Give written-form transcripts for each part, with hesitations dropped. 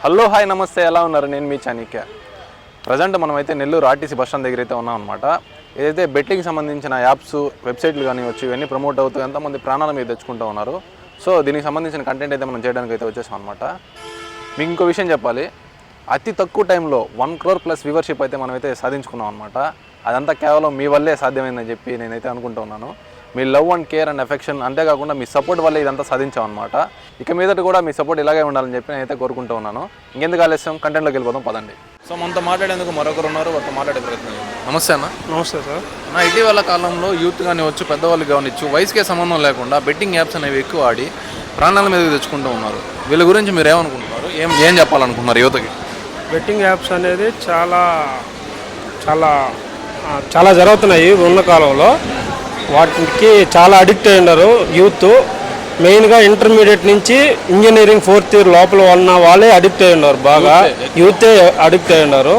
Hello hi నమస్తే, ఎలా ఉన్నారు? నేను మీ చాణిక్య. ప్రజెంట్ మనమైతే నెల్లూరు ఆర్టీసీ బస్ స్టాండ్ దగ్గర అయితే ఉన్నాం అనమాట. ఏదైతే బెట్టింగ్కి సంబంధించిన యాప్స్, వెబ్సైట్లు కానివచ్చు, ఇవన్నీ ప్రమోట్ అవుతూ ఎంతమంది ప్రాణాల మీద తెచ్చుకుంటూ ఉన్నారు. సో దీనికి సంబంధించిన కంటెంట్ అయితే మనం చేయడానికి అయితే వచ్చేసాం అనమాట. మీకు ఇంకో విషయం చెప్పాలి, అతి తక్కువ టైంలో 1 crore ప్లస్ వ్యూవర్షిప్ అయితే మనమైతే సాధించుకున్నాం అనమాట. అదంతా కేవలం మీ వల్లే సాధ్యమైందని చెప్పి నేనైతే అనుకుంటున్నాను. మీ love and care and affection, అంతేకాకుండా మీ సపోర్ట్ వల్లే ఇదంతా సాధించాం అనమాట. ఇక మీదట కూడా మీ సపోర్ట్ ఇలాగే ఉండాలని చెప్పి నేనైతే కోరుకుంటూ ఉన్నాను. ఇంకెందుకు ఆలస్యం, కంటెంట్లోకి వెళ్ళిపోదాం పదండి. సో మనతో మాట్లాడేందుకు మరొకరు ఉన్నారు, వారితో మాట్లాడే ప్రయత్నం. నమస్తే అన్న. నమస్తే సార్. నా ఇటీవల కాలంలో యూత్ కానివచ్చు, పెద్దవాళ్ళు కానివచ్చు, వయసుకే సంబంధం లేకుండా బెట్టింగ్ యాప్స్ అనేవి ఎక్కువ ఆడి ప్రాణాల మీద తెచ్చుకుంటూ ఉన్నారు. వీళ్ళ గురించి మీరు ఏమనుకుంటున్నారు, ఏం చెప్పాలనుకుంటున్నారు యువతకి? బెట్టింగ్ యాప్స్ అనేది చాలా చాలా చాలా జరుగుతున్నాయి ఉన్న కాలంలో. వాటికి చాలా అడిక్ట్ అయి ఉన్నారు యూత్. మెయిన్గా ఇంటర్మీడియట్ నుంచి ఇంజనీరింగ్ 4th year లోపల ఉన్న వాళ్ళే అడిక్ట్ అయి ఉన్నారు, బాగా యూతే అడిక్ట్ అయి ఉన్నారు.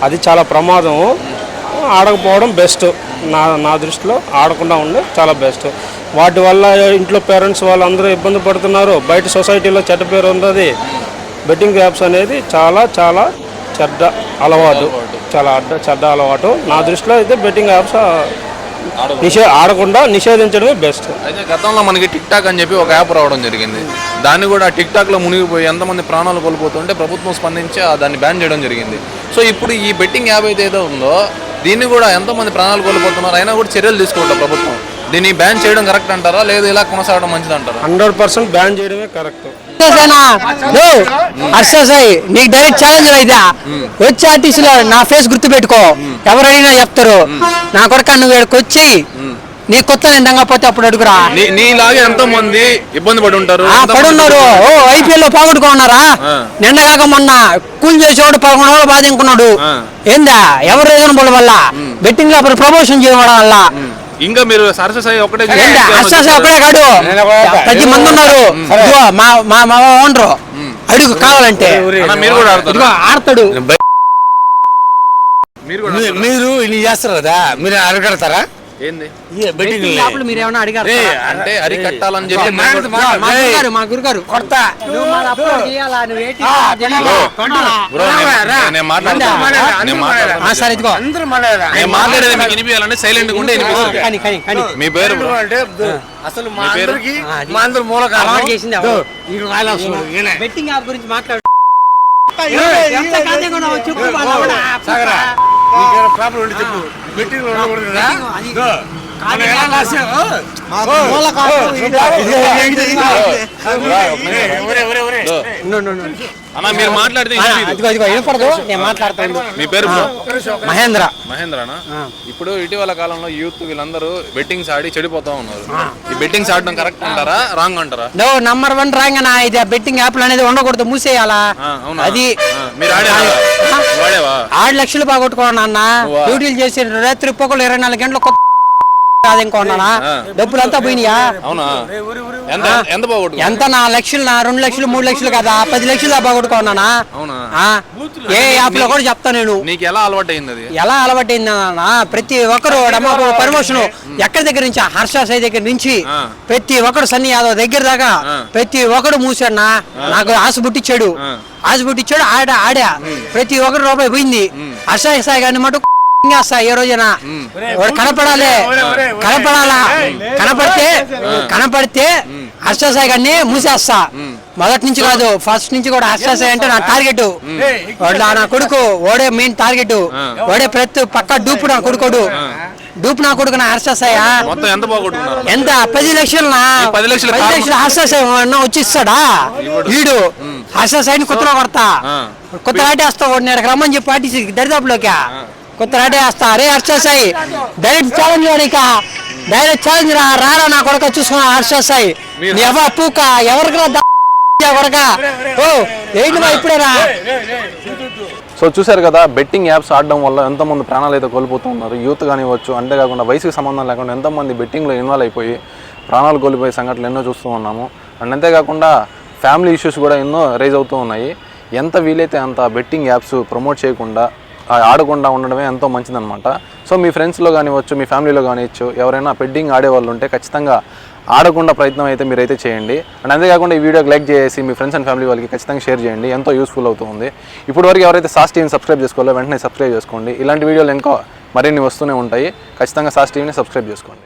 అది చాలా ప్రమాదం. ఆడకపోవడం బెస్ట్. నా దృష్టిలో ఆడకుండా ఉండే చాలా బెస్ట్. వాటి వల్ల ఇంట్లో పేరెంట్స్ వాళ్ళు అందరూ ఇబ్బంది పడుతున్నారు. బయట సొసైటీలో చెడ్డ పేరు ఉన్నది. బెట్టింగ్ యాప్స్ అనేది చాలా చాలా చెడ్డ అలవాటు, చెడ్డ అలవాటు. నా దృష్టిలో అయితే బెట్టింగ్ యాప్స్ ఆడకుండా నిషేధించడమే బెస్ట్. అయితే గతంలో మనకి టిక్ టాక్ అని చెప్పి ఒక యాప్ రావడం జరిగింది. దాన్ని కూడా టిక్ టాక్లో మునిగిపోయి ఎంతమంది ప్రాణాలు కోల్పోతుంటే ప్రభుత్వం స్పందించి దాన్ని బ్యాన్ చేయడం జరిగింది. సో ఇప్పుడు ఈ బెట్టింగ్ యాప్ ఏదో ఉందో దీన్ని కూడా ఎంతోమంది ప్రాణాలు కోల్పోతున్నారు, అయినా కూడా చర్యలు తీసుకోవట్లేదు ప్రభుత్వం. దీన్ని బ్యాన్ చేయడం కరెక్ట్ అంటారా, లేదు ఇలా కొనసాగడం మంచిది అంటారా? 100% బ్యాన్ చేయడమే కరెక్ట్. నీకు డైరెక్ట్ ఛాలెంజ్ అయితే వచ్చి ఆర్టీసీలో నా ఫేస్ గుర్తు పెట్టుకో, ఎవరైనా చెప్తారు. నా కొడుకు నువ్వు ఇక్కడికి వచ్చి నీ కొత్త నిండంగాపోతే అప్పుడు అడుగురా. నీలాగే ఎంతో మంది ఇబ్బంది పడున్నారు. IPL లో పోగొట్టుకున్నారా? నిండగాక మొన్న కూల్ చేసేవాడు 11 రోజులు బాధించుకున్నాడు. ఏందా ఎవరు రీజనబుల్ వల్ల బెట్టింగ్ లో ప్రమోషన్ చేయడం వల్ల. ఇంకా మీరు సరస్వతి ఒకటే ఒకటే కాదు, 10 మంది ఉన్నారు. మా ఓనరు అడుగు కావాలంటే మీరు కూడా ఆడతాడు. మీరు ఇన్ని చేస్తారు కదా, మీరు అడగడతారా? ఏంది మీరు ఏమన్నా అడిగారు అంటే అరికట్టాలని చెప్పి మా గురుగారు కొడతా. మాట్లాడేది మీకు వినిపించాలంటే సైలెంట్ గా ఉంటే మీ పేరు అసలు మా అందరు మూల చేసింది బెట్టింగ్ యాప్ గురించి మాట్లాడు. చెప్పు. బెట్టింగ్ మీరు మాట్లాడితే మీ పేరు మహేంద్రనా? ఇప్పుడు ఇటీవల కాలంలో యూత్ వీళ్ళందరూ బెట్టింగ్స్ ఆడి చెడిపోతా ఉన్నారు. ఈ బెట్టింగ్స్ ఆడడం కరెక్ట్ అంటారా, రాంగ్ అంటారా? నంబర్ 1 రాంగ్ అన్న. ఇది బెట్టింగ్ యాప్లు అనేది ఉండకూడదు, మూసేయాలా. అది మీరు 6 లక్షలు బాగొట్టుకోండి అన్న. డ్యూటీలు చేసి రాత్రి పొగలు 24 గంటలు కొత్త ఇంకొన్నా డబ్బులంతా పోయినాయా? ఎంత? 4 లక్షలు, 2 లక్షలు, 3 లక్షలు కదా, 10 లక్షలు బాగొట్టుకున్నానా? ఏ యాప్ లో కూడా చెప్తా నేను. ఎలా అలవాటైంది? ఎలా అలవాటైందన్నా, ప్రతి ఒక్కరు ప్రమోషన్ ఎక్కడి దగ్గర నుంచి, హర్ష సాయి దగ్గర నుంచి ప్రతి ఒక్కరు, సన్నీ యాదవ్ దగ్గర దాకా ప్రతి ఒక్కడు మూసాడన్నా. నాకు ఆశ పుట్టించాడు. ఆడా ప్రతి ఒక్కరు రూపాయి పోయింది. హర్ష సాయి గారిని మటు ఏ రోజున కనపడాలా. కనపడితే హర్షసాయి గారిని మూసేస్తా. మొదటి నుంచి కాదు, ఫస్ట్ నుంచి కూడా హర్షసాయి అంటే నా టార్గెట్. నా కొడుకు ఓడే మెయిన్ టార్గెట్. ఓడే ప్రతి పక్క డూపు నా కొడుకోడు. నా కొడుకు నా హర్షసాయ ఎంత 10 లక్షలు 10 లక్షలు హర్షసాయి వచ్చి ఇస్తాడా? వీడు హర్షసాయిని కొత్తలో కొడతా, కొత్త ఆటేస్తా. నేను రమ్మని చెప్పి ఆర్టీసీ దరిదాపులోకి కొత్త రాటే వేస్తా. అరే Harsha Sai direct challenge direct challenge రారా నా కొడుక చూసుకున్నా. హర్షసాయి పూక ఎవరికి ఇప్పుడేనా? సో చూశారు కదా, బెట్టింగ్ యాప్స్ ఆడడం వల్ల ఎంతోమంది ప్రాణాలు అయితే కోల్పోతున్నారు. యూత్ కానివ్వచ్చు, అంతేకాకుండా వయసుకి సంబంధం లేకుండా ఎంతోమంది బెట్టింగ్లో ఇన్వాల్వ్ అయిపోయి ప్రాణాలు కోల్పోయే సంఘటనలు ఎన్నో చూస్తూ ఉన్నాము. అండ్ అంతేకాకుండా ఫ్యామిలీ ఇష్యూస్ కూడా ఎన్నో రైజ్ అవుతూ ఉన్నాయి. ఎంత వీలైతే అంత బెట్టింగ్ యాప్స్ ప్రమోట్ చేయకుండా, ఆడకుండా ఉండడమే ఎంతో మంచిదన్నమాట. సో మీ ఫ్రెండ్స్లో కానివచ్చు, మీ ఫ్యామిలీలో కానివచ్చు, ఎవరైనా బెట్టింగ్ ఆడేవాళ్ళు ఉంటే ఖచ్చితంగా ఆడకుండా ప్రయత్నం అయితే మీరైతే చేయండి. అండ్ అంతేకాకుండా ఈ వీడియోకి లైక్ చేసి మీ ఫ్రెండ్స్ అండ్ ఫ్యామిలీ వాళ్ళకి ఖచ్చితంగా షేర్ చేయండి, ఎంతో యూస్ఫుల్ అవుతుంది. ఇప్పటివరకు ఎవరైతే సాస్ టీవీని సబ్స్క్రైబ్ చేసుకోవాలో వెంటనే సబ్స్క్రైబ్ చేసుకోండి. ఇలాంటి వీడియోలు ఇంకా మరిన్ని వస్తూనే ఉంటాయి. ఖచ్చితంగా సాస్ టీవీని సబ్స్క్రైబ్ చేసుకోండి.